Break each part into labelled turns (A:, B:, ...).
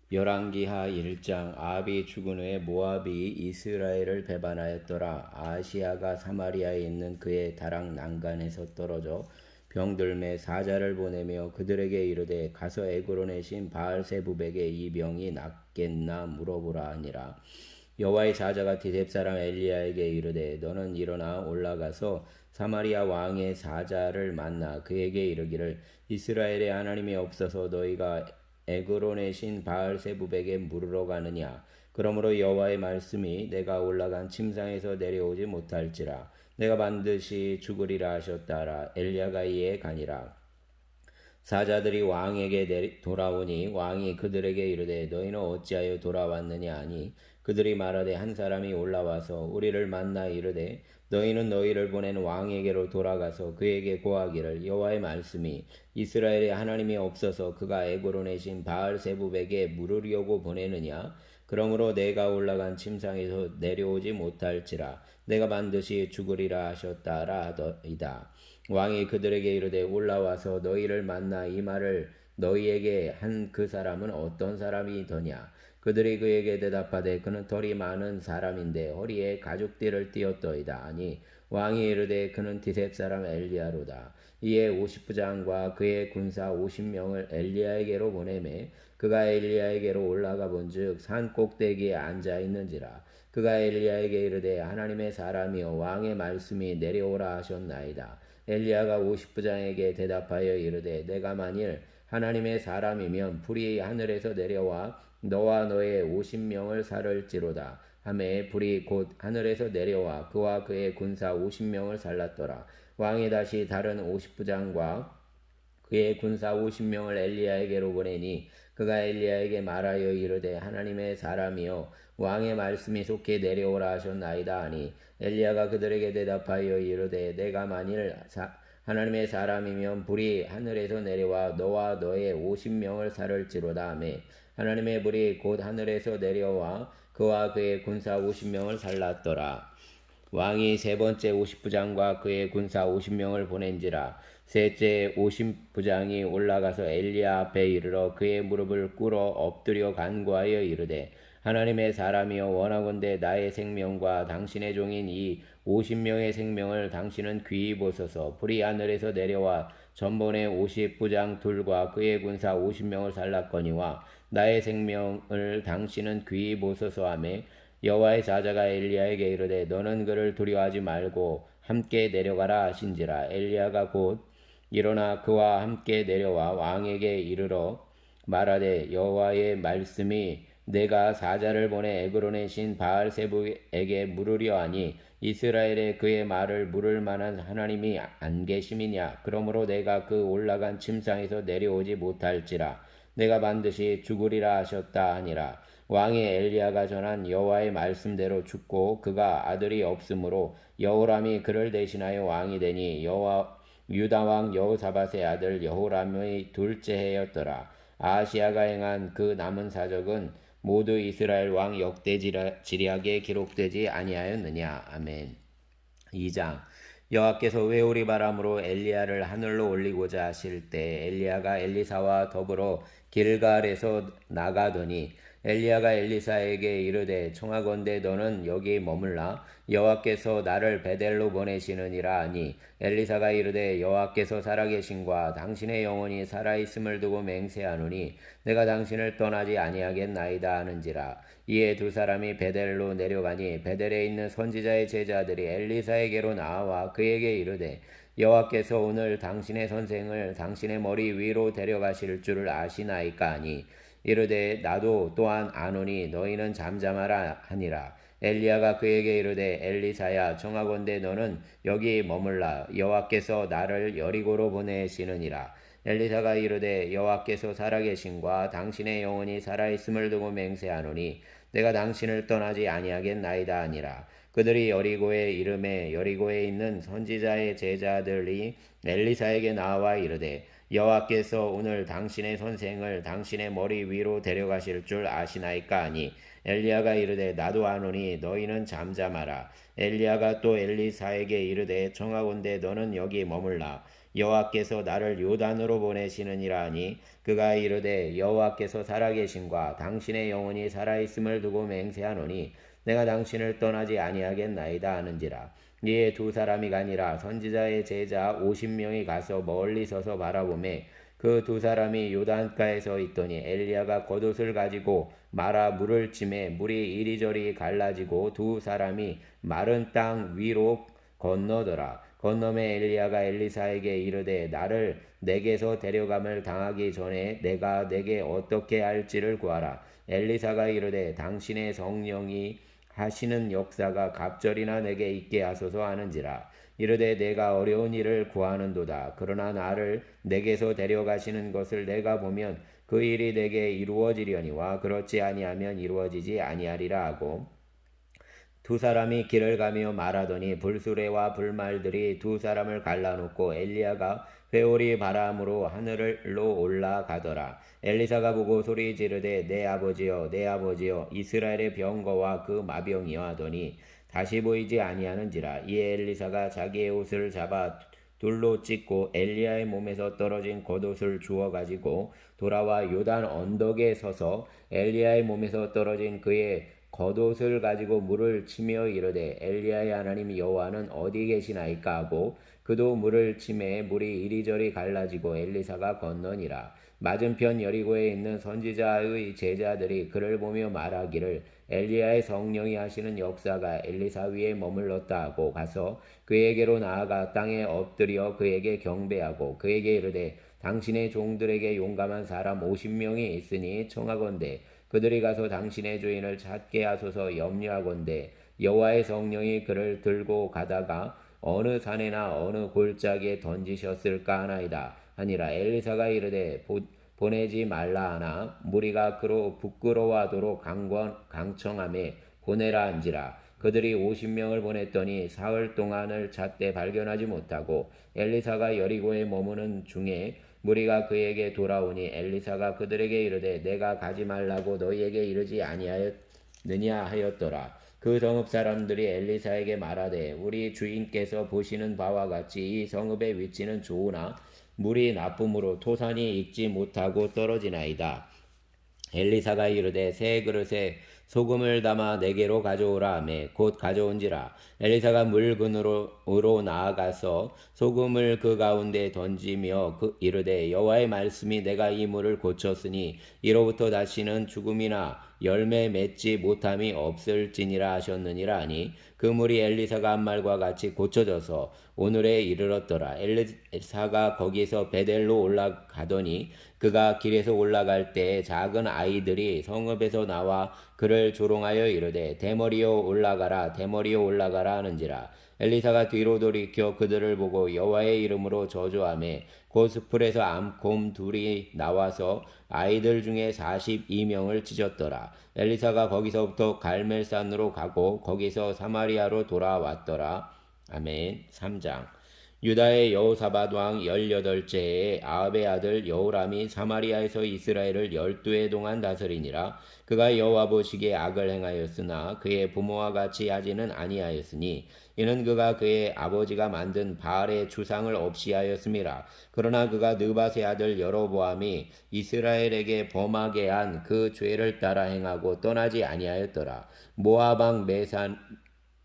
A: 열왕기하 1장. 아합이 죽은 후에 모압이 이스라엘을 배반하였더라. 아시아가 사마리아에 있는 그의 다락 난간에서 떨어져 병들매 사자를 보내며 그들에게 이르되 가서 에그론의 신 바알세부백의 이 병이 낫겠나 물어보라 하니라. 여호와의 사자가 디셉 사람 엘리야에게 이르되 너는 일어나 올라가서 사마리아 왕의 사자를 만나 그에게 이르기를 이스라엘의 하나님이 없어서 너희가 에그론의 신 바알세부백에 물으러 가느냐. 그러므로 여호와의 말씀이 내가 올라간 침상에서 내려오지 못할지라 내가 반드시 죽으리라 하셨다라. 엘리야가 이에 가니라. 사자들이 왕에게 돌아오니 왕이 그들에게 이르되 너희는 어찌하여 돌아왔느냐 하니 그들이 말하되 한 사람이 올라와서 우리를 만나 이르되 너희는 너희를 보낸 왕에게로 돌아가서 그에게 고하기를 여호와의 말씀이 이스라엘의 하나님이 없어서 그가 에그론의 신 바알세부백에 물으려고 보내느냐. 그러므로 내가 올라간 침상에서 내려오지 못할지라 내가 반드시 죽으리라 하셨다라 하더이다. 왕이 그들에게 이르되 올라와서 너희를 만나 이 말을 너희에게 한 그 사람은 어떤 사람이더냐. 그들이 그에게 대답하되 그는 털이 많은 사람인데 허리에 가죽띠를 띠었더이다 하니 왕이 이르되 그는 디셉 사람 엘리야로다. 이에 50부장과 그의 군사 50명을 엘리야에게로 보내매 그가 엘리야에게로 올라가 본즉 산 꼭대기에 앉아 있는지라. 그가 엘리야에게 이르되 하나님의 사람이여 왕의 말씀이 내려오라 하셨나이다. 엘리야가 50부장에게 대답하여 이르되 내가 만일 하나님의 사람이면 불이 하늘에서 내려와 너와 너의 50명을 살을지로다 하매 불이 곧 하늘에서 내려와 그와 그의 군사 50명을 살랐더라. 왕이 다시 다른 50부장과 그의 군사 50명을 엘리야에게로 보내니 그가 엘리야에게 말하여 이르되 하나님의 사람이여 왕의 말씀이 속히 내려오라 하셨나이다 하니 엘리야가 그들에게 대답하여 이르되 내가 만일 하나님의 사람이면 불이 하늘에서 내려와 너와 너의 50명을 살을지로다 하매 하나님의 불이 곧 하늘에서 내려와 그와 그의 군사 50명을 살랐더라. 왕이 세 번째 50부장과 그의 군사 50명을 보낸지라. 셋째 50부장이 올라가서 엘리야 앞에 이르러 그의 무릎을 꿇어 엎드려 간구하여 이르되 하나님의 사람이여 원하건대 나의 생명과 당신의 종인 이 50명의 생명을 당신은 귀히 보소서. 불이 하늘에서 내려와 전번에 50부장 둘과 그의 군사 50명을 살랐거니와 나의 생명을 당신은 귀히 보소서 하매 여호와의 사자가 엘리야에게 이르되 너는 그를 두려워하지 말고 함께 내려가라 하신지라. 엘리야가 곧 일어나 그와 함께 내려와 왕에게 이르러 말하되 여호와의 말씀이 내가 사자를 보내 에그론의 신 바알세부에게 물으려 하니 이스라엘에 그의 말을 물을 만한 하나님이 안 계심이냐. 그러므로 내가 그 올라간 침상에서 내려오지 못할지라 내가 반드시 죽으리라 하셨다 하니라. 왕이 엘리야가 전한 여호와의 말씀대로 죽고 그가 아들이 없으므로 여호람이 그를 대신하여 왕이 되니 유다 왕 여호사밧의 아들 여호람의 둘째 해였더라. 아시아가 행한 그 남은 사적은 모두 이스라엘 왕 역대지략에 기록되지 아니하였느냐. 아멘. 2장. 여호와께서 회오리 바람으로 엘리야를 하늘로 올리고자 하실 때 엘리야가 엘리사와 더불어 길갈에서 나가더니 엘리야가 엘리사에게 이르되 청하건대 너는 여기 머물라 여호와께서 나를 베델로 보내시느니라 하니 엘리사가 이르되 여호와께서 살아계신과 당신의 영혼이 살아있음을 두고 맹세하노니 내가 당신을 떠나지 아니하겠나이다 하는지라. 이에 두 사람이 베델로 내려가니 베델에 있는 선지자의 제자들이 엘리사에게로 나와 그에게 이르되 여호와께서 오늘 당신의 선생을 당신의 머리 위로 데려가실 줄을 아시나이까 하니 이르되 나도 또한 아노니 너희는 잠잠하라 하니라. 엘리야가 그에게 이르되 엘리사야 청하건대 너는 여기 머물라 여호와께서 나를 여리고로 보내시느니라. 엘리사가 이르되 여호와께서 살아계신과 당신의 영혼이 살아있음을 두고 맹세하노니 내가 당신을 떠나지 아니하겠나이다 하니라. 그들이 여리고에 이름에 여리고에 있는 선지자의 제자들이 엘리사에게 나와 이르되 여호와께서 오늘 당신의 선생을 당신의 머리 위로 데려가실 줄 아시나이까 하니 엘리야가 이르되 나도 아노니 너희는 잠잠하라. 엘리야가 또 엘리사에게 이르되 청하건대 너는 여기 머물라 여호와께서 나를 요단으로 보내시느니라 하니 그가 이르되 여호와께서 살아계심과 당신의 영혼이 살아있음을 두고 맹세하노니 내가 당신을 떠나지 아니하겠나이다 하는지라. 이에 두 사람이 가니라 선지자의 제자 50명이 가서 멀리 서서 바라보매 그 두 사람이 요단가에 서 있더니 엘리야가 겉옷을 가지고 말아 물을 치매 물이 이리저리 갈라지고 두 사람이 마른 땅 위로 건너더라. 건너매 엘리야가 엘리사에게 이르되 나를 내게서 데려감을 당하기 전에 내가 내게 어떻게 할지를 구하라. 엘리사가 이르되 당신의 성령이 하시는 역사가 갑절이나 내게 있게 하소서 하는지라. 이르되 내가 어려운 일을 구하는도다. 그러나 나를 내게서 데려가시는 것을 내가 보면 그 일이 내게 이루어지려니와 그렇지 아니하면 이루어지지 아니하리라 하고 두 사람이 길을 가며 말하더니 불수레와 불말들이 두 사람을 갈라놓고 엘리야가 회오리 바람으로 하늘로 올라가더라. 엘리사가 보고 소리 지르되 내 아버지여 내 아버지여 이스라엘의 병거와 그 마병이여 하더니 다시 보이지 아니하는지라. 이에 엘리사가 자기의 옷을 잡아 둘로 찢고 엘리야의 몸에서 떨어진 겉옷을 주워 가지고 돌아와 요단 언덕에 서서 엘리야의 몸에서 떨어진 그의 겉옷을 가지고 물을 치며 이르되 엘리야의 하나님 여호와는 어디 계시나이까 하고 그도 물을 치매 물이 이리저리 갈라지고 엘리사가 건너니라. 맞은편 여리고에 있는 선지자의 제자들이 그를 보며 말하기를 엘리야의 성령이 하시는 역사가 엘리사 위에 머물렀다 하고 가서 그에게로 나아가 땅에 엎드려 그에게 경배하고 그에게 이르되 당신의 종들에게 용감한 사람 50명이 있으니 청하건대 그들이 가서 당신의 주인을 찾게 하소서 염려하건대 여호와의 성령이 그를 들고 가다가 어느 산에나 어느 골짜기에 던지셨을까 하나이다 하니라. 엘리사가 이르되 보내지 말라 하나 무리가 그로 부끄러워하도록 강청함에 보내라 한지라. 그들이 50명을 보냈더니 사흘 동안을 찾되 발견하지 못하고 엘리사가 여리고에 머무는 중에 무리가 그에게 돌아오니 엘리사가 그들에게 이르되 내가 가지 말라고 너희에게 이르지 아니하였느냐 하였더라. 그 성읍 사람들이 엘리사에게 말하되 우리 주인께서 보시는 바와 같이 이 성읍의 위치는 좋으나 물이 나쁨으로 토산이 익지 못하고 떨어지나이다. 엘리사가 이르되 새 그릇에 소금을 담아 내게로 가져오라 하매 곧 가져온지라. 엘리사가 물그늘로 나아가서 소금을 그 가운데 던지며 이르되 여호와의 말씀이 내가 이 물을 고쳤으니 이로부터 다시는 죽음이나 열매 맺지 못함이 없을지니라 하셨느니라 하니 그 물이 엘리사가 한 말과 같이 고쳐져서 오늘에 이르렀더라. 엘리사가 거기서 베델로 올라가더니 그가 길에서 올라갈 때 작은 아이들이 성읍에서 나와 그를 조롱하여 이르되 대머리여 올라가라 대머리여 올라가라 하는지라. 엘리사가 뒤로 돌이켜 그들을 보고 여호와의 이름으로 저주하매 곧 숯불에서 암곰 둘이 나와서 아이들 중에 42명을 찢었더라. 엘리사가 거기서부터 갈멜산으로 가고 거기서 사마리아로 돌아왔더라. 아멘. 3장. 유다의 여호사밧 왕 18째에 아합의 아들 여호람이 사마리아에서 이스라엘을 12해 동안 다스리니라. 그가 여호와 보시기에 악을 행하였으나 그의 부모와 같이 하지는 아니하였으니 이는 그가 그의 아버지가 만든 바알의 주상을 없이 하였음이라. 그러나 그가 느밧의 아들 여로보암이 이스라엘에게 범하게 한 그 죄를 따라 행하고 떠나지 아니하였더라. 모압 왕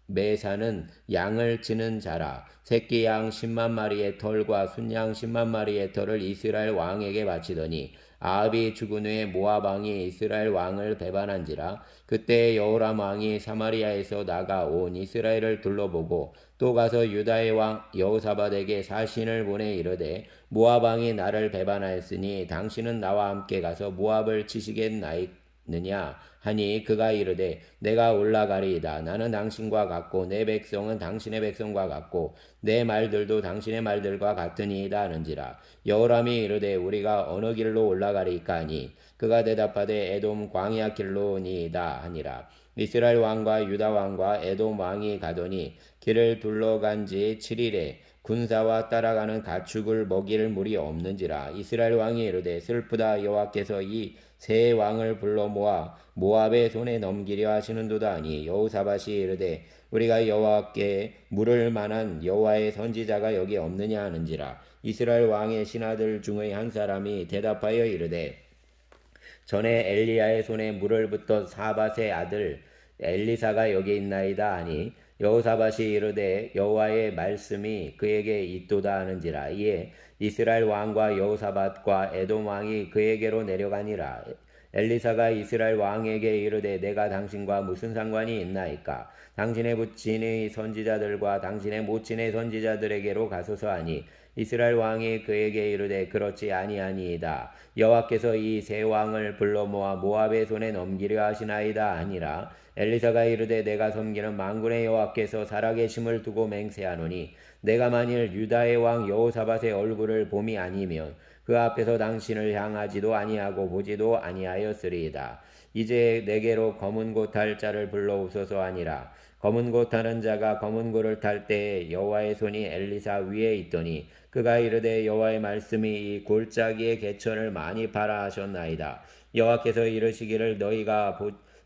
A: 매사는 양을 치는 자라. 새끼 양 10만 마리의 털과 순양 10만 마리의 털을 이스라엘 왕에게 바치더니 아합이 죽은 후에 모압 왕이 이스라엘 왕을 배반한지라. 그때 여호람 왕이 사마리아에서 나가 온 이스라엘을 둘러보고 또 가서 유다의 왕 여호사밧에게 사신을 보내 이르되 모압 왕이 나를 배반하였으니 당신은 나와 함께 가서 모압을 치시겠나이느냐 하니 그가 이르되 내가 올라가리이다. 나는 당신과 같고 내 백성은 당신의 백성과 같고 내 말들도 당신의 말들과 같으니이다 하는지라. 여호람이 이르되 우리가 어느 길로 올라가리까 하니 그가 대답하되 에돔 광야 길로니이다 하니라. 이스라엘 왕과 유다 왕과 에돔 왕이 가더니 길을 둘러간 지 7일에 군사와 따라가는 가축을 먹일 물이 없는지라. 이스라엘 왕이 이르되 슬프다. 여호와께서 이 세 왕을 불러 모아 모압의 손에 넘기려 하시는도다 하니 여호사밧이 이르되 우리가 여호와께 물을 만한 여호와의 선지자가 여기 없느냐 하는지라. 이스라엘 왕의 신하들 중의 한 사람이 대답하여 이르되 전에 엘리야의 손에 물을 붓던 사밧의 아들 엘리사가 여기 있나이다 하니 여호사밧이 이르되 여호와의 말씀이 그에게 있도다 하는지라. 이에 이스라엘 왕과 여호사밧과 에돔 왕이 그에게로 내려가니라. 엘리사가 이스라엘 왕에게 이르되 내가 당신과 무슨 상관이 있나이까? 당신의 부친의 선지자들과 당신의 모친의 선지자들에게로 가소서 하니 이스라엘 왕이 그에게 이르되 그렇지 아니하니이다. 여호와께서 이 세 왕을 불러 모아 모압의 손에 넘기려 하시나이다 하니라. 엘리사가 이르되 내가 섬기는 만군의 여호와께서 살아계심을 두고 맹세하노니 내가 만일 유다의 왕 여호사밧의 얼굴을 봄이 아니면 그 앞에서 당신을 향하지도 아니하고 보지도 아니하였으리이다. 이제 내게로 검은 고 탈 자를 불러오소서 하니라. 검은 고 타는 자가 검은 고를 탈 때에 여호와의 손이 엘리사 위에 있더니 그가 이르되 여호와의 말씀이 이 골짜기의 개천을 많이 파라 하셨나이다. 여호와께서 이르시기를 너희가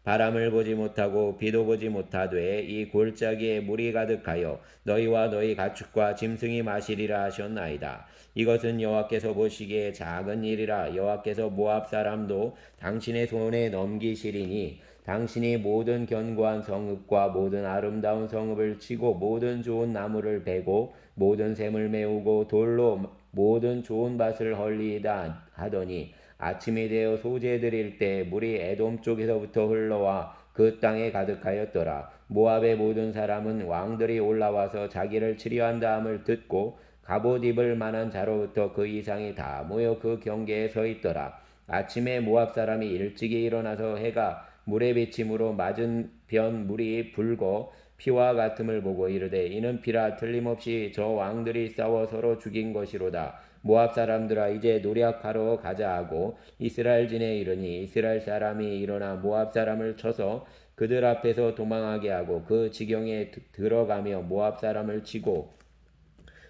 A: 바람을 보지 못하고 비도 보지 못하되 이 골짜기에 물이 가득하여 너희와 너희 가축과 짐승이 마시리라 하셨나이다. 이것은 여호와께서 보시기에 작은 일이라. 여호와께서 모압 사람도 당신의 손에 넘기시리니 당신이 모든 견고한 성읍과 모든 아름다운 성읍을 치고 모든 좋은 나무를 베고 모든 샘을 메우고 돌로 모든 좋은 밭을 헐리이다 하더니 아침이 되어 소재 드릴 때 물이 에돔 쪽에서부터 흘러와 그 땅에 가득하였더라. 모압의 모든 사람은 왕들이 올라와서 자기를 치료한다함을 듣고 갑옷 입을 만한 자로부터 그 이상이 다 모여 그 경계에 서 있더라. 아침에 모압 사람이 일찍이 일어나서 해가 물에 비침으로 맞은편 물이 붉어 피와 같음을 보고 이르되 이는 피라. 틀림없이 저 왕들이 싸워 서로 죽인 것이로다. 모압 사람들아 이제 노략하러 가자 하고 이스라엘 진에 이르니 이스라엘 사람이 일어나 모압 사람을 쳐서 그들 앞에서 도망하게 하고 그 지경에 들어가며 모압 사람을 치고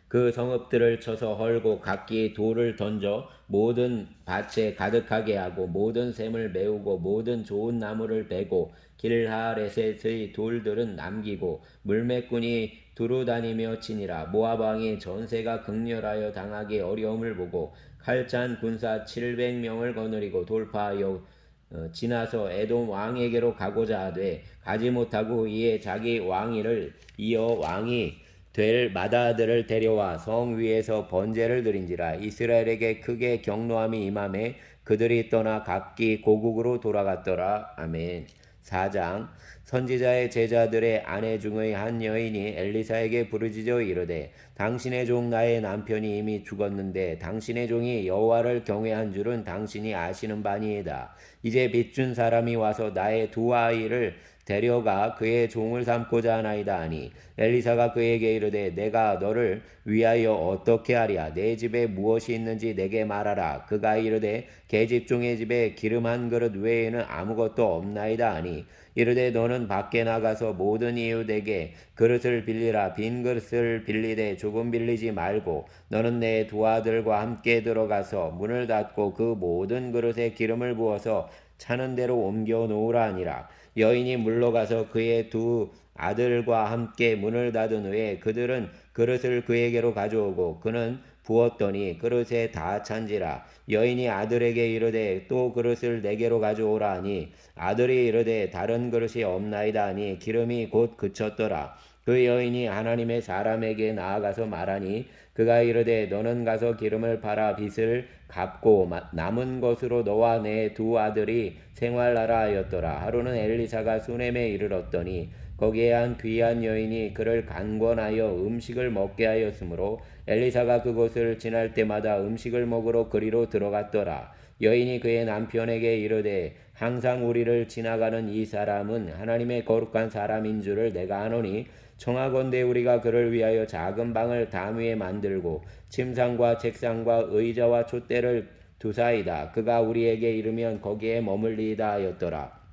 A: 그 성읍들을 쳐서 헐고 각기 돌을 던져 모든 밭에 가득하게 하고 모든 샘을 메우고 모든 좋은 나무를 베고 길하레셋의 돌들은 남기고 물매꾼이 두루다니며 치니라. 모압 왕이 전세가 극렬하여 당하기 어려움을 보고 칼찬 군사 700명을 거느리고 돌파하여 지나서 에돔 왕에게로 가고자 하되 가지 못하고 이에 자기 왕위를 이어 왕이 될 맏아들을 데려와 성 위에서 번제를 드린지라. 이스라엘에게 크게 경노함이 임하매 그들이 떠나 각기 고국으로 돌아갔더라. 아멘. 4장. 선지자의 제자들의 아내 중의 한 여인이 엘리사에게 부르짖어 이르되 당신의 종 나의 남편이 이미 죽었는데 당신의 종이 여호와를 경외한 줄은 당신이 아시는 바니이다. 이제 빚준 사람이 와서 나의 두 아이를 데려가 그의 종을 삼고자 하나이다 하니 엘리사가 그에게 이르되 내가 너를 위하여 어떻게 하랴. 내 집에 무엇이 있는지 내게 말하라. 그가 이르되 계집종의 집에 기름 한 그릇 외에는 아무것도 없나이다 하니 이르되 너는 밖에 나가서 모든 이웃에게 그릇을 빌리라. 빈 그릇을 빌리되 조금 빌리지 말고 너는 내 두 아들과 함께 들어가서 문을 닫고 그 모든 그릇에 기름을 부어서 차는 대로 옮겨 놓으라 하니라. 여인이 물러가서 그의 두 아들과 함께 문을 닫은 후에 그들은 그릇을 그에게로 가져오고 그는 부었더니 그릇에 다 찬지라. 여인이 아들에게 이르되 또 그릇을 내게로 가져오라 하니 아들이 이르되 다른 그릇이 없나이다 하니 기름이 곧 그쳤더라. 그 여인이 하나님의 사람에게 나아가서 말하니 그가 이르되 너는 가서 기름을 팔아 빚을 갚고 남은 것으로 너와 내 두 아들이 생활하라 하였더라. 하루는 엘리사가 수넴에 이르렀더니 거기에 한 귀한 여인이 그를 간권하여 음식을 먹게 하였으므로 엘리사가 그곳을 지날 때마다 음식을 먹으러 그리로 들어갔더라. 여인이 그의 남편에게 이르되 항상 우리를 지나가는 이 사람은 하나님의 거룩한 사람인 줄을 내가 아노니 청하건대 우리가 그를 위하여 작은 방을 담 위에 만들고 침상과 책상과 의자와 촛대를 두사이다. 그가 우리에게 이르면 거기에 머물리이다 하였더라.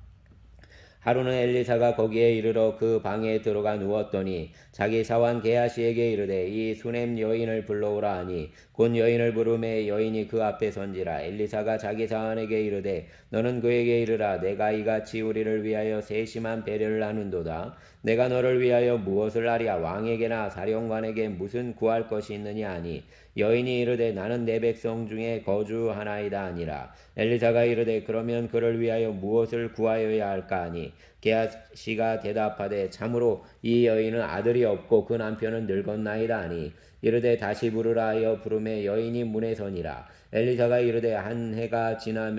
A: 하루는 엘리사가 거기에 이르러 그 방에 들어가 누웠더니 자기 사환 게하시에게 이르되 이 수넴 여인을 불러오라 하니 곧 여인을 부르매 여인이 그 앞에 선지라. 엘리사가 자기 사환에게 이르되 너는 그에게 이르라. 내가 이같이 우리를 위하여 세심한 배려를 하는도다. 내가 너를 위하여 무엇을 하랴. 왕에게나 사령관에게 무슨 구할 것이 있느냐 하니 여인이 이르되 나는 내 백성 중에 거주하나이다 하니라. 엘리사가 이르되 그러면 그를 위하여 무엇을 구하여야 할까 하니 게하시가 대답하되 참으로 이 여인은 아들이 없고 그 남편은 늙었나이다 하니 이르되 다시 부르라 하여 부르매 여인이 문에 서니라. 엘리사가 이르되 한 해가 지나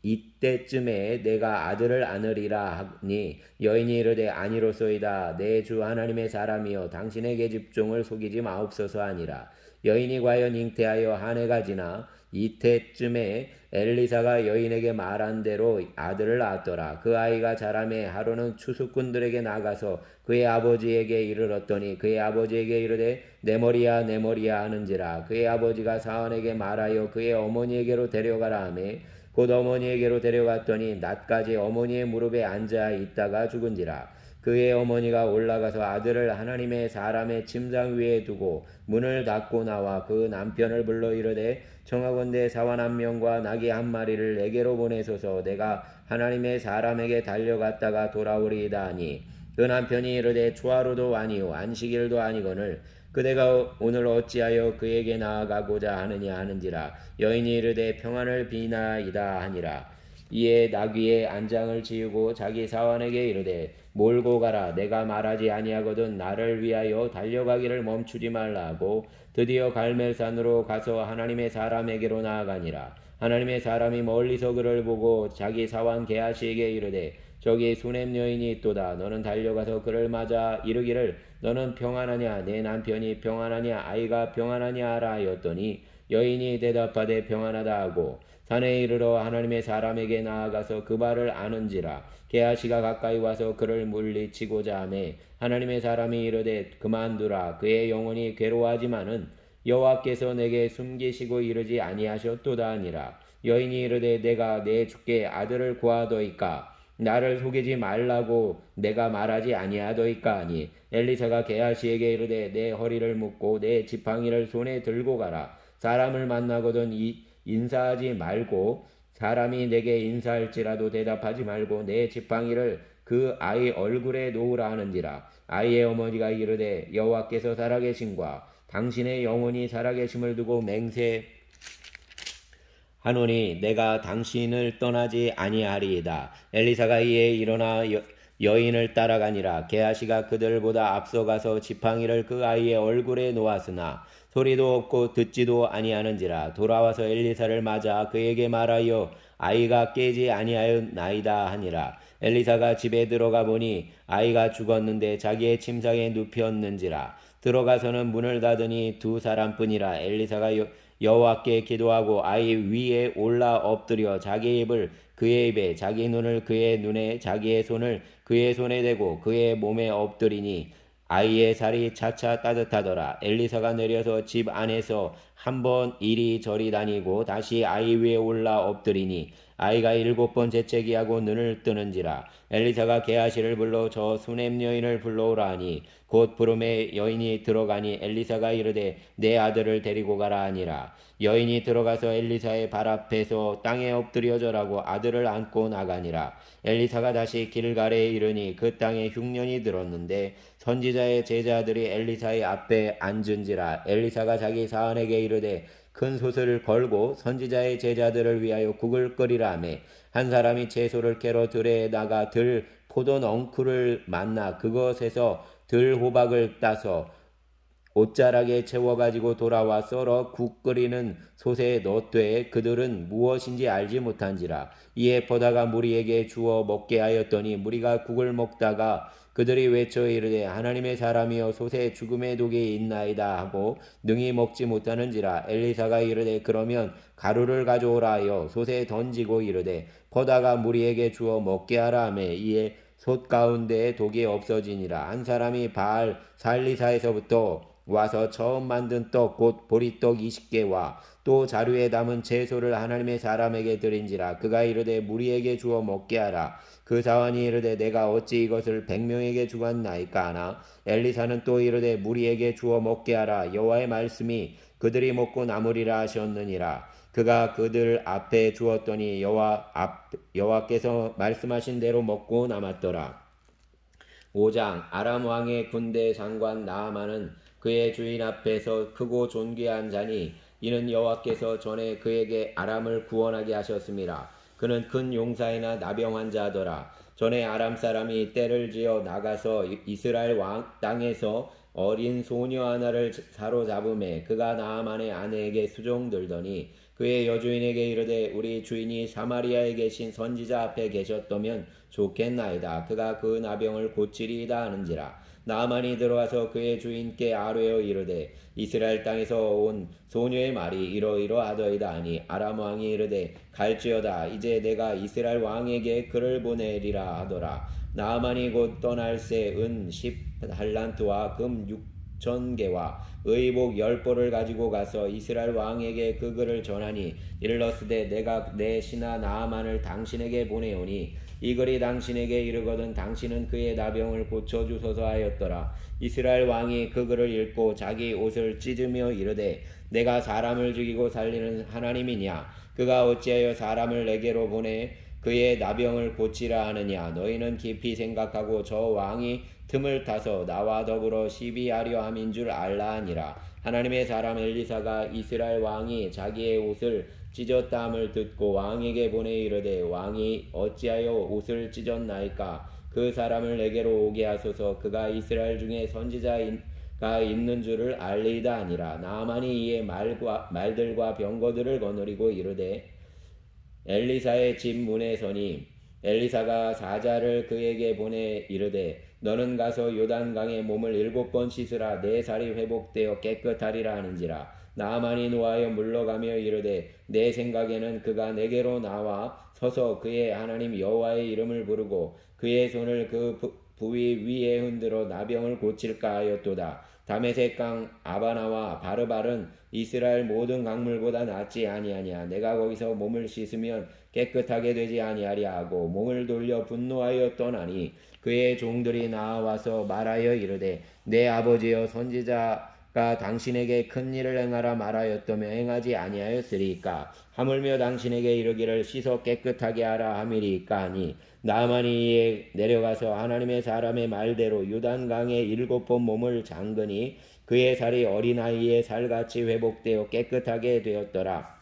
A: 이때쯤에 내가 아들을 안으리라 하니 여인이 이르되 아니로소이다. 내 주 하나님의 사람이여 당신의 계집종을 속이지 마옵소서 하니라. 여인이 과연 잉태하여 한 해가 지나 이때쯤에 엘리사가 여인에게 말한 대로 아들을 낳았더라. 그 아이가 자라매 하루는 추수꾼들에게 나가서 그의 아버지에게 이르렀더니 그의 아버지에게 이르되 내 머리야 내 머리야 하는지라. 그의 아버지가 사환에게 말하여 그의 어머니에게로 데려가라 하매 곧 어머니에게로 데려갔더니 낮까지 어머니의 무릎에 앉아 있다가 죽은지라. 그의 어머니가 올라가서 아들을 하나님의 사람의 침상 위에 두고 문을 닫고 나와 그 남편을 불러 이르되 청하건대 사환 한 명과 나귀 한 마리를 내게로 보내소서. 내가 하나님의 사람에게 달려갔다가 돌아오리이다 하니 그 남편이 이르되 초하루도 아니요 안식일도 아니거늘 그대가 오늘 어찌하여 그에게 나아가고자 하느냐 하는지라. 여인이 이르되 평안을 비나이다 하니라. 이에 나귀의 안장을 지우고 자기 사환에게 이르되 몰고 가라. 내가 말하지 아니하거든 나를 위하여 달려가기를 멈추지 말라 하고 드디어 갈멜산으로 가서 하나님의 사람에게로 나아가니라. 하나님의 사람이 멀리서 그를 보고 자기 사환 게하시에게 이르되 저기 수넴 여인이 있도다. 너는 달려가서 그를 맞아 이르기를 너는 평안하냐 내 남편이 평안하냐 아이가 평안하냐 하라 하였더니 여인이 대답하되 평안하다 하고 산에 이르러 하나님의 사람에게 나아가서 그 발을 아는지라. 게하시가 가까이 와서 그를 물리치고자 하매 하나님의 사람이 이르되 그만두라. 그의 영혼이 괴로워하지만은 여호와께서 내게 숨기시고 이르지 아니하셨도다 하니라. 여인이 이르되 내가 내 주께 아들을 구하도이까 나를 속이지 말라고 내가 말하지 아니하도이까 하니 엘리사가 게하시에게 이르되 내 허리를 묶고 내 지팡이를 손에 들고 가라. 사람을 만나거든 인사하지 말고 사람이 내게 인사할지라도 대답하지 말고 내 지팡이를 그 아이 얼굴에 놓으라 하는지라. 아이의 어머니가 이르되 여호와께서 살아계신과 당신의 영혼이 살아계심을 두고 맹세하노니 내가 당신을 떠나지 아니하리이다. 엘리사가 이에 일어나 여인을 따라가니라. 게하시가 그들보다 앞서가서 지팡이를 그 아이의 얼굴에 놓았으나 소리도 없고 듣지도 아니하는지라. 돌아와서 엘리사를 맞아 그에게 말하여 아이가 깨지 아니하였나이다 하니라. 엘리사가 집에 들어가 보니 아이가 죽었는데 자기의 침상에 눕혔는지라. 들어가서는 문을 닫으니 두 사람뿐이라. 엘리사가 여호와께 기도하고 아이 위에 올라 엎드려 자기 입을 그의 입에 자기 눈을 그의 눈에 자기의 손을 그의 손에 대고 그의 몸에 엎드리니 아이의 살이 차차 따뜻하더라. 엘리사가 내려서 집 안에서 한번 이리저리 다니고 다시 아이 위에 올라 엎드리니 아이가 7번 재채기하고 눈을 뜨는지라. 엘리사가 게하시를 불러 저 수넴 여인을 불러오라 하니 곧 부름에 여인이 들어가니 엘리사가 이르되 내 아들을 데리고 가라 하니라. 여인이 들어가서 엘리사의 발 앞에서 땅에 엎드려 절하고 아들을 안고 나가니라. 엘리사가 다시 길갈에 이르니 그 땅에 흉년이 들었는데 선지자의 제자들이 엘리사의 앞에 앉은지라. 엘리사가 자기 사환에게 이르되 큰 솥을 걸고 선지자의 제자들을 위하여 국을 끓이라 하며 한 사람이 채소를 캐러 들에 나가 들 포도 넝쿨을 만나 그것에서 들 호박을 따서 옷자락에 채워가지고 돌아와 썰어 국 끓이는 솥에 넣되 그들은 무엇인지 알지 못한지라. 이에 보다가 무리에게 주어 먹게 하였더니 무리가 국을 먹다가 그들이 외쳐 이르되 하나님의 사람이여 솥에 죽음의 독이 있나이다 하고 능히 먹지 못하는지라. 엘리사가 이르되 그러면 가루를 가져오라 하여 솥에 던지고 이르되 보다가 무리에게 주어 먹게 하라 하며 이에 솥 가운데에 독이 없어지니라. 한 사람이 바알 살리사에서부터 와서 처음 만든 떡 곧 보리떡 20개와 또 자루에 담은 채소를 하나님의 사람에게 드린지라. 그가 이르되 무리에게 주어 먹게 하라. 그 사환이 이르되 내가 어찌 이것을 100명에게 주었나이까 하나 엘리사는 또 이르되 무리에게 주어 먹게 하라. 여호와의 말씀이 그들이 먹고 남으리라 하셨느니라. 그가 그들 앞에 주었더니 여호와께서 말씀하신 대로 먹고 남았더라. 5장 아람 왕의 군대 장관 나아만은 그의 주인 앞에서 크고 존귀한 자니 이는 여호와께서 전에 그에게 아람을 구원하게 하셨습니다. 그는 큰 용사이나 나병한 자더라. 전에 아람 사람이 떼를 지어 나가서 이스라엘 왕 땅에서 어린 소녀 하나를 사로잡음에 그가 나아만의 아내에게 수종들더니 그의 여주인에게 이르되 우리 주인이 사마리아에 계신 선지자 앞에 계셨다면 좋겠나이다. 그가 그 나병을 고치리이다 하는지라. 나아만이 들어와서 그의 주인께 아뢰어 이르되 이스라엘 땅에서 온 소녀의 말이 이러이러하더이다 하니 아람 왕이 이르되 갈지어다. 이제 내가 이스라엘 왕에게 그를 보내리라 하더라. 나아만이 곧 떠날 새 은 10달란트와 금 6,000개와 의복 10벌을 가지고 가서 이스라엘 왕에게 그 글을 전하니 일렀으되 내가 내 신하 나아만을 당신에게 보내오니 이 글이 당신에게 이르거든 당신은 그의 나병을 고쳐주소서 하였더라. 이스라엘 왕이 그 글을 읽고 자기 옷을 찢으며 이르되 내가 사람을 죽이고 살리는 하나님이냐? 그가 어찌하여 사람을 내게로 보내 그의 나병을 고치라 하느냐? 너희는 깊이 생각하고 저 왕이 틈을 타서 나와 더불어 시비하려 함인 줄 알라 하니라. 하나님의 사람 엘리사가 이스라엘 왕이 자기의 옷을 찢었다 함을 듣고 왕에게 보내 이르되 왕이 어찌하여 옷을 찢었나이까? 그 사람을 내게로 오게 하소서. 그가 이스라엘 중에 선지자가 있는 줄을 알리이다 하니라. 나아만이 이에 말들과 병거들을 거느리고 이르되 엘리사의 집 문에 서니 엘리사가 사자를 그에게 보내 이르되 너는 가서 요단강에 몸을 7번 씻으라. 내 살이 회복되어 깨끗하리라 하는지라. 나아만이 노하여 물러가며 이르되 내 생각에는 그가 내게로 나와 서서 그의 하나님 여호와의 이름을 부르고 그의 손을 그 부위 위에 흔들어 나병을 고칠까 하였도다. 다메섹 강 아바나와 바르발은 이스라엘 모든 강물보다 낫지 아니하냐. 내가 거기서 몸을 씻으면 깨끗하게 되지 아니하랴 하고 몸을 돌려 분노하여 떠나니 그의 종들이 나와서 말하여 이르되 내 아버지여 선지자가 당신에게 큰 일을 행하라 말하였다며 행하지 아니하였으리까? 하물며 당신에게 이르기를 씻어 깨끗하게 하라 함이리까 하니 나아만이 이에 내려가서 하나님의 사람의 말대로 요단강에 7번 몸을 잠그니 그의 살이 어린아이의 살같이 회복되어 깨끗하게 되었더라.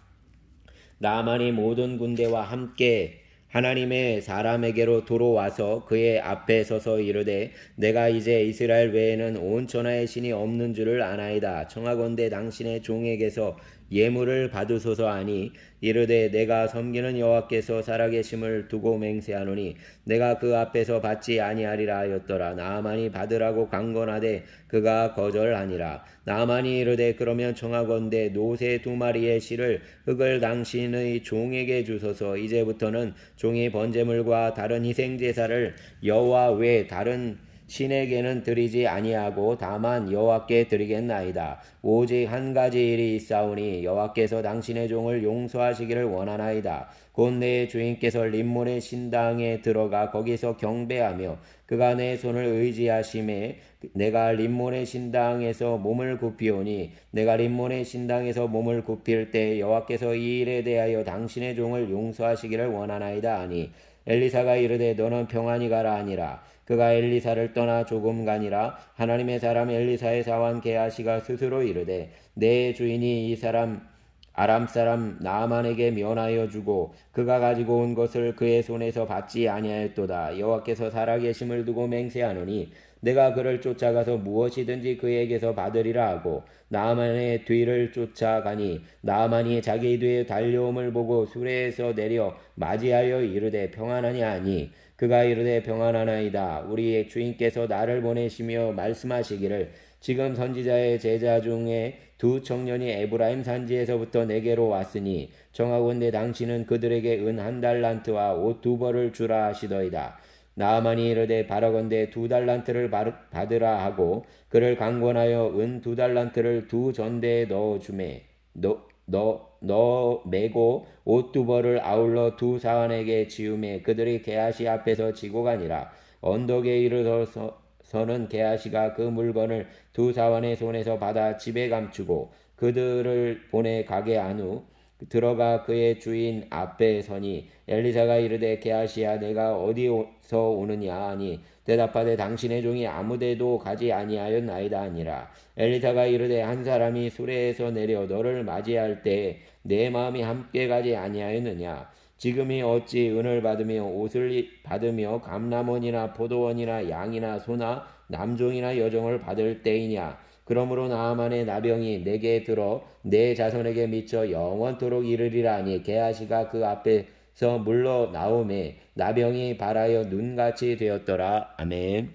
A: 나아만이 모든 군대와 함께 하나님의 사람에게로 돌아와서 그의 앞에 서서 이르되 내가 이제 이스라엘 외에는 온 천하의 신이 없는 줄을 아나이다. 청하건대 당신의 종에게서 예물을 받으소서 하니 이르되 내가 섬기는 여호와께서 살아계심을 두고 맹세하노니 내가 그 앞에서 받지 아니하리라 하였더라. 나아만이 받으라고 강건하되 그가 거절하니라. 나아만이 이르되 그러면 청하건대 노새 2마리의 실을 흙을 당신의 종에게 주소서. 이제부터는 종이 번제물과 다른 희생제사를 여호와 외 다른 신에게는 드리지 아니하고 다만 여호와께 드리겠나이다. 오직 한 가지 일이 있사오니 여호와께서 당신의 종을 용서하시기를 원하나이다. 곧 내 주인께서 림몬의 신당에 들어가 거기서 경배하며 그가 내 손을 의지하심에 내가 림몬의 신당에서 몸을 굽히오니 내가 림몬의 신당에서 몸을 굽힐 때 여호와께서 이 일에 대하여 당신의 종을 용서하시기를 원하나이다 하니 엘리사가 이르되 너는 평안히 가라 하니라. 그가 엘리사를 떠나 조금 가니라. 하나님의 사람 엘리사의 사환 게하시가 스스로 이르되 내 주인이 이 사람 아람 사람 나아만에게 면하여 주고 그가 가지고 온 것을 그의 손에서 받지 아니하였도다. 여호와께서 살아계심을 두고 맹세하노니 내가 그를 쫓아가서 무엇이든지 그에게서 받으리라 하고 나아만의 뒤를 쫓아가니 나아만이 자기 뒤에 달려옴을 보고 수레에서 내려 맞이하여 이르되 평안하냐 하니 그가 이르되 평안하나이다. 우리의 주인께서 나를 보내시며 말씀하시기를 지금 선지자의 제자 중에 2 청년이 에브라임 산지에서부터 내게로 왔으니 정하건대 당신은 그들에게 은 1달란트와 옷 2벌을 주라 하시더이다. 나아만이 이르되 바라건대 2달란트를 받으라 하고 그를 강권하여 은 2달란트를 2 전대에 넣어 주매 너 메고 옷 2벌을 아울러 2 사환에게 지우매 그들이 게하시 앞에서 지고 가니라. 언덕에 이르러서는 게하시가 그 물건을 2 사환의 손에서 받아 집에 감추고 그들을 보내 가게 한 후 들어가 그의 주인 앞에 서니 엘리사가 이르되 게하시야 내가 어디서 오느냐 하니 대답하되 당신의 종이 아무데도 가지 아니하였나이다 하니라. 엘리사가 이르되 한 사람이 수레에서 내려 너를 맞이할 때 내 마음이 함께 가지 아니하였느냐. 지금이 어찌 은을 받으며 옷을 받으며 감람원이나 포도원이나 양이나 소나 남종이나 여종을 받을 때이냐. 그러므로 나아만의 나병이 내게 들어 내 자손에게 미쳐 영원토록 이르리라 하니 게하시가 그 앞에서 물러 나오매 나병이 발하여 눈같이 되었더라. 아멘.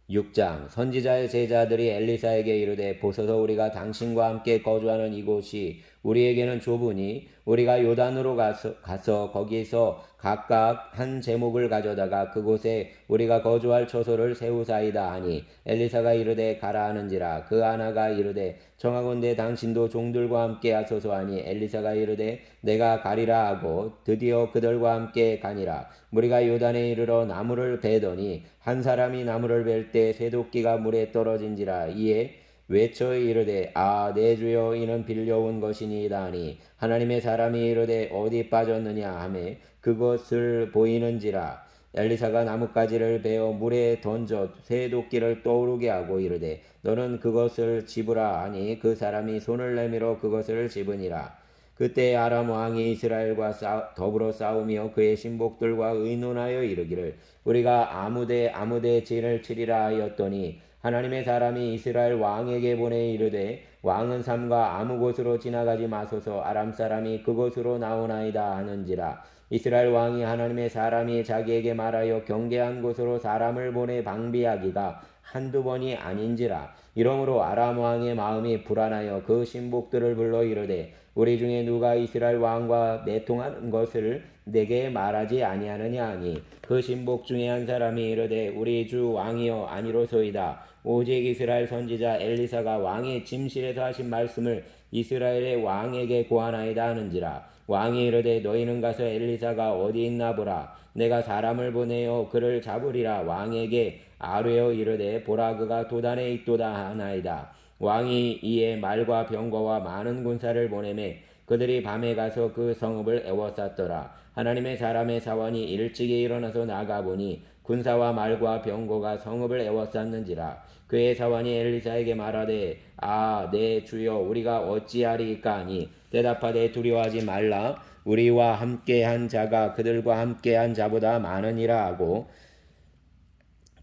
A: 6장 선지자의 제자들이 엘리사에게 이르되 보소서 우리가 당신과 함께 거주하는 이곳이 우리에게는 좁으니 우리가 요단으로 가서 거기서 각각 한 제목을 가져다가 그곳에 우리가 거주할 처소를 세우사이다 하니 엘리사가 이르되 가라 하는지라. 그 하나가 이르되 청하건대 당신도 종들과 함께 하소서 하니 엘리사가 이르되 내가 가리라 하고 드디어 그들과 함께 가니라. 우리가 요단에 이르러 나무를 베더니 한 사람이 나무를 벨 때 쇠도끼가 물에 떨어진지라. 이에 외쳐 이르되 내 주여 이는 빌려온 것이니이다 하니 하나님의 사람이 이르되 어디 빠졌느냐 하매 그것을 보이는지라. 엘리사가 나뭇가지를 베어 물에 던져 쇠도끼를 떠오르게 하고 이르되 너는 그것을 집으라 하니 그 사람이 손을 내밀어 그것을 집으니라. 그때 아람 왕이 이스라엘과 더불어 싸우며 그의 신복들과 의논하여 이르기를 우리가 아무데 진을 치리라 하였더니 하나님의 사람이 이스라엘 왕에게 보내 이르되 왕은 삼가 아무 곳으로 지나가지 마소서 아람 사람이 그곳으로 나오나이다 하는지라. 이스라엘 왕이 하나님의 사람이 자기에게 말하여 경계한 곳으로 사람을 보내 방비하기가 한두 번이 아닌지라. 이러므로 아람 왕의 마음이 불안하여 그 신복들을 불러 이르되 우리 중에 누가 이스라엘 왕과 내통하는 것을 내게 말하지 아니하느냐 하니 그 신복 중에 한 사람이 이르되 우리 주 왕이여 아니로소이다. 오직 이스라엘 선지자 엘리사가 왕의 침실에서 하신 말씀을 이스라엘의 왕에게 고하나이다 하는지라. 왕이 이르되 너희는 가서 엘리사가 어디 있나 보라. 내가 사람을 보내어 그를 잡으리라. 왕에게 아뢰어 이르되 보라 그가 도단에 있도다 하나이다. 왕이 이에 말과 병거와 많은 군사를 보내매 그들이 밤에 가서 그 성읍을 에워쌌더라. 하나님의 사람의 사원이 일찍이 일어나서 나가보니 군사와 말과 병거가 성읍을 에워쌌는지라. 그의 사원이 엘리사에게 말하되 내 주여 우리가 어찌하리이까 하니 대답하되 두려워하지 말라. 우리와 함께한 자가 그들과 함께한 자보다 많으니라 하고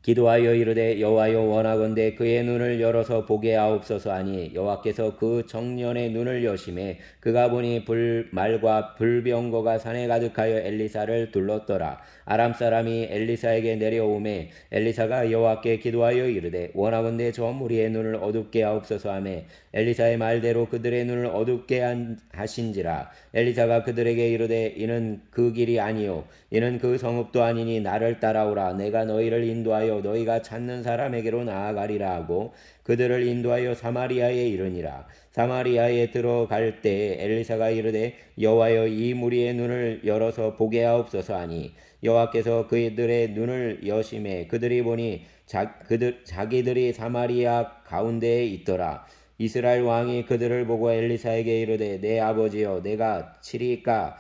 A: 기도하여 이르되 여호와여 원하건대 그의 눈을 열어서 보게 하옵소서 하니 여호와께서 그 청년의 눈을 여심해 그가 보니 말과 불병거가 산에 가득하여 엘리사를 둘렀더라. 아람 사람이 엘리사에게 내려오매 엘리사가 여호와께 기도하여 이르되 원하건대 저 무리의 눈을 어둡게 하옵소서 하매 엘리사의 말대로 그들의 눈을 어둡게 하신지라. 엘리사가 그들에게 이르되 이는 그 길이 아니요 이는 그 성읍도 아니니 나를 따라오라. 내가 너희를 인도하여 너희가 찾는 사람에게로 나아가리라 하고 그들을 인도하여 사마리아에 이르니라. 사마리아에 들어갈 때 엘리사가 이르되 여호와여 이 무리의 눈을 열어서 보게 하옵소서 하니 여호와께서 그들의 눈을 여심해 그들이 보니 자기들이 사마리아 가운데에 있더라. 이스라엘 왕이 그들을 보고 엘리사에게 이르되 내 아버지여 내가 치리이까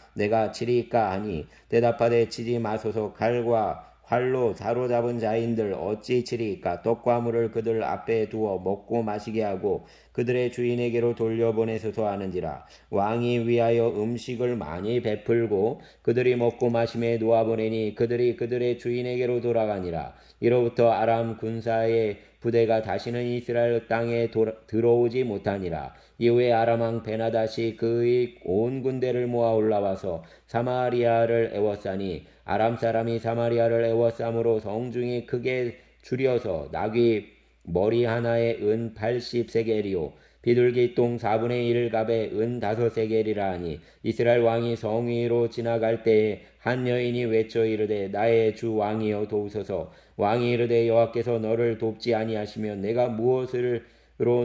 A: 하니 대답하되 치지 마소서 칼과 활로 사로잡은 자인들 어찌 치리이까. 떡과 물을 그들 앞에 두어 먹고 마시게 하고 그들의 주인에게로 돌려보내소서 하는지라. 왕이 위하여 음식을 많이 베풀고 그들이 먹고 마심에 놓아보내니 그들이 그들의 주인에게로 돌아가니라. 이로부터 아람 군사의 부대가 다시는 이스라엘 땅에 들어오지 못하니라. 이후에 아람 왕 베나다시 그의 온 군대를 모아 올라와서 사마리아를 에워싸니 아람 사람이 사마리아를 에워싸므로 성중이 크게 줄여서 나귀 머리 하나에 은 80세겔이요 비둘기 똥 4분의 1갑에 은 5세겔이라 하니 이스라엘 왕이 성 위로 지나갈 때에 한 여인이 외쳐 이르되 나의 주 왕이여 도우소서. 왕이 이르되 여호와께서 너를 돕지 아니하시면 내가 무엇으로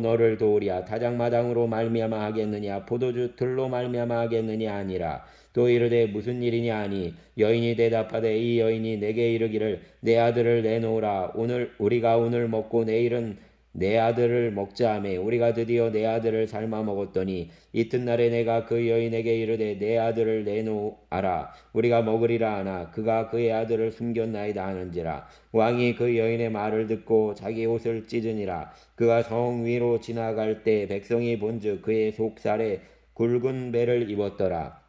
A: 너를 도우랴. 타작마당으로 말미암아 하겠느냐 포도주 틀로 말미암아 하겠느냐 하니라. 또 이르되 무슨 일이냐 하니 여인이 대답하되 이 여인이 내게 이르기를 내 아들을 내놓으라. 우리가 오늘 먹고 내일은 내 아들을 먹자 하매 우리가 드디어 내 아들을 삶아 먹었더니 이튿날에 내가 그 여인에게 이르되 내 아들을 내놓아라 우리가 먹으리라 하나 그가 그의 아들을 숨겼나이다 하는지라. 왕이 그 여인의 말을 듣고 자기 옷을 찢으니라. 그가 성 위로 지나갈 때 백성이 본즉 그의 속살에 굵은 배를 입었더라.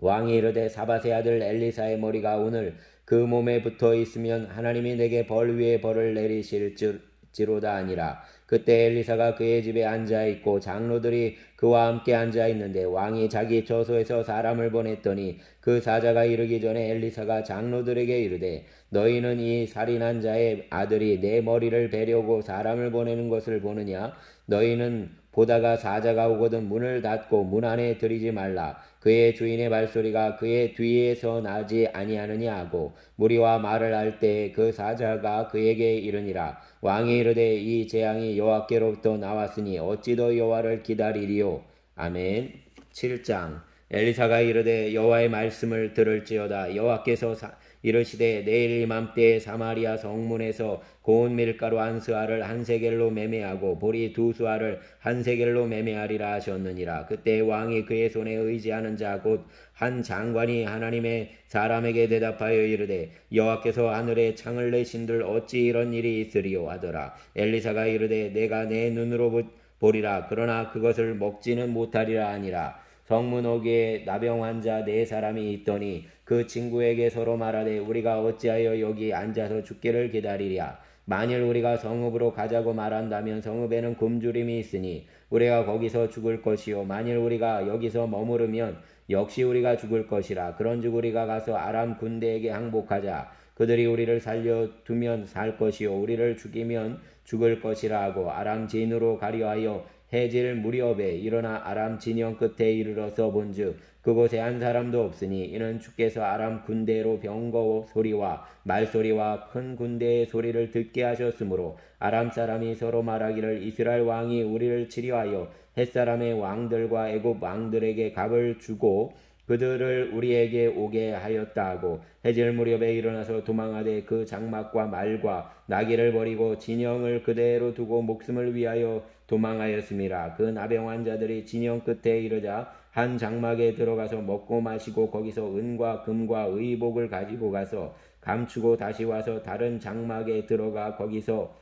A: 왕이 이르되 사밧의 아들 엘리사의 머리가 오늘 그 몸에 붙어 있으면 하나님이 내게 벌 위에 벌을 내리실지로다 하니라. 그때 엘리사가 그의 집에 앉아 있고 장로들이 그와 함께 앉아 있는데 왕이 자기 처소에서 사람을 보냈더니 그 사자가 이르기 전에 엘리사가 장로들에게 이르되 너희는 이 살인한 자의 아들이 내 머리를 베려고 사람을 보내는 것을 보느냐? 너희는 보다가 사자가 오거든 문을 닫고 문 안에 들이지 말라. 그의 주인의 발소리가 그의 뒤에서 나지 아니하느냐 하고 무리와 말을 할 때 그 사자가 그에게 이르니라. 왕이 이르되 이 재앙이 여호와께로부터 나왔으니 어찌 더 여호와를 기다리리요. 아멘. 7장. 엘리사가 이르되 여호와의 말씀을 들을지어다. 여호와께서 이르시되 내일 이맘때에 사마리아 성문에서 고운 밀가루 한 스아를 한 세겔로 매매하고 보리 두 스아를 한 세겔로 매매하리라 하셨느니라. 그때 왕이 그의 손에 의지하는 자 곧 한 장관이 하나님의 사람에게 대답하여 이르되 여호와께서 하늘에 창을 내신들 어찌 이런 일이 있으리요 하더라. 엘리사가 이르되 내가 내 눈으로 보리라. 그러나 그것을 먹지는 못하리라 하니라. 성문 어귀에 나병 환자 4사람이 있더니 그 친구에게 서로 말하되 우리가 어찌하여 여기 앉아서 죽기를 기다리랴. 만일 우리가 성읍으로 가자고 말한다면 성읍에는 굶주림이 있으니 우리가 거기서 죽을 것이요 만일 우리가 여기서 머무르면 역시 우리가 죽을 것이라. 그런즉 우리가 가서 아람 군대에게 항복하자. 그들이 우리를 살려두면 살 것이요 우리를 죽이면 죽을 것이라 하고 아람 진으로 가려하여 해질 무렵에 일어나 아람 진영 끝에 이르러서 본즉 그곳에 한 사람도 없으니 이는 주께서 아람 군대로 병거 소리와 말소리와 큰 군대의 소리를 듣게 하셨으므로 아람 사람이 서로 말하기를 이스라엘 왕이 우리를 치려하여 햇사람의 왕들과 애굽 왕들에게 갑을 주고 그들을 우리에게 오게 하였다 하고 해질 무렵에 일어나서 도망하되 그 장막과 말과 나귀를 버리고 진영을 그대로 두고 목숨을 위하여 도망하였음이라. 그 나병 환자들이 진영 끝에 이르자 한 장막에 들어가서 먹고 마시고 거기서 은과 금과 의복을 가지고 가서 감추고 다시 와서 다른 장막에 들어가 거기서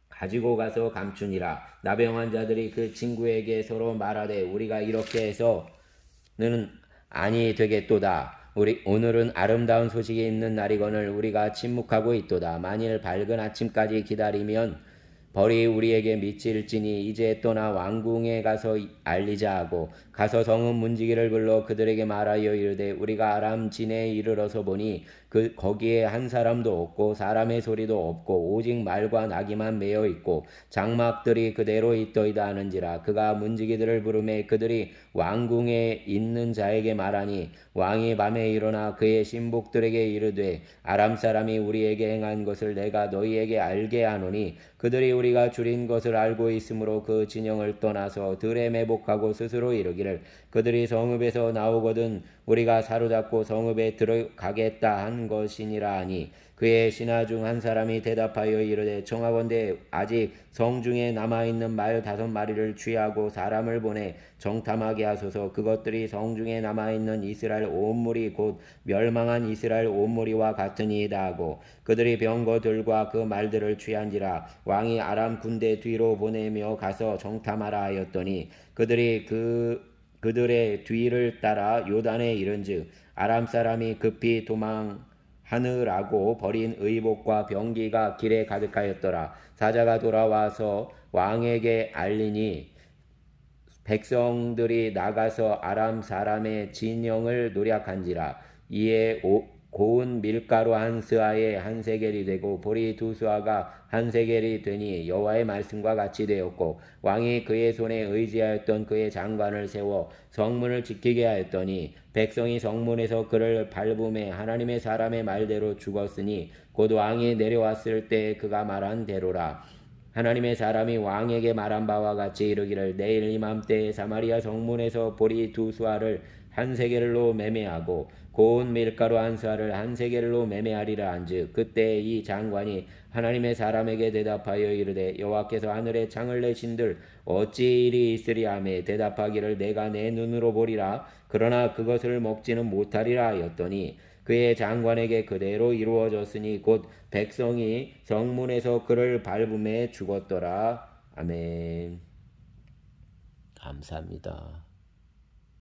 A: 가지고 가서 감추니라. 나병 환자들이 그 친구에게 서로 말하되 우리가 이렇게 해서는 아니 되겠도다. 오늘은 아름다운 소식이 있는 날이거늘 우리가 침묵하고 있도다. 만일 밝은 아침까지 기다리면 벌이 우리에게 미칠지니 이제 떠나 왕궁에 가서 알리자 하고 가서 성읍 문지기를 불러 그들에게 말하여 이르되 우리가 아람 진에 이르러서 보니 거기에 한 사람도 없고 사람의 소리도 없고 오직 말과 나귀만 매여 있고 장막들이 그대로 있더이다 하는지라. 그가 문지기들을 부르매 그들이 왕궁에 있는 자에게 말하니 왕이 밤에 일어나 그의 신복들에게 이르되 아람 사람이 우리에게 행한 것을 내가 너희에게 알게 하노니 그들이 우리가 줄인 것을 알고 있으므로 그 진영을 떠나서 들에 매복하고 스스로 이르기를 그들이 성읍에서 나오거든 우리가 사로잡고 성읍에 들어가겠다 한 것이니라 하니 그의 신하 중 한 사람이 대답하여 이르되 청하건대 아직 성중에 남아있는 말 5마리를 취하고 사람을 보내 정탐하게 하소서. 그것들이 성중에 남아있는 이스라엘 온 무리 곧 멸망한 이스라엘 온 무리와 같으니이다 하고 그들이 병거들과 그 말들을 취한지라. 왕이 아람 군대 뒤로 보내며 가서 정탐하라 하였더니 그들이 그들의 뒤를 따라 요단에 이른즉 아람 사람이 급히 도망하느라고 버린 의복과 병기가 길에 가득하였더라. 사자가 돌아와서 왕에게 알리니 백성들이 나가서 아람 사람의 진영을 노략한지라. 이에 고운 밀가루 한 스아에 한 세겔이 되고 보리 2스아가 한 세겔이 되니 여호와의 말씀과 같이 되었고 왕이 그의 손에 의지하였던 그의 장관을 세워 성문을 지키게 하였더니 백성이 성문에서 그를 밟음에 하나님의 사람의 말대로 죽었으니 곧 왕이 내려왔을 때 그가 말한 대로라. 하나님의 사람이 왕에게 말한 바와 같이 이르기를 내일 이맘때에 사마리아 성문에서 보리 2스아를 한 세겔로 매매하고 고운 밀가루 한 쌀을 한 세겔로 매매하리라 한즉 그때 이 장관이 하나님의 사람에게 대답하여 이르되 여호와께서 하늘에 창을 내신들 어찌 일이 있으리 하매 대답하기를 내가 내 눈으로 보리라 그러나 그것을 먹지는 못하리라 하였더니 그의 장관에게 그대로 이루어졌으니 곧 백성이 성문에서 그를 밟음에 죽었더라. 아멘. 감사합니다.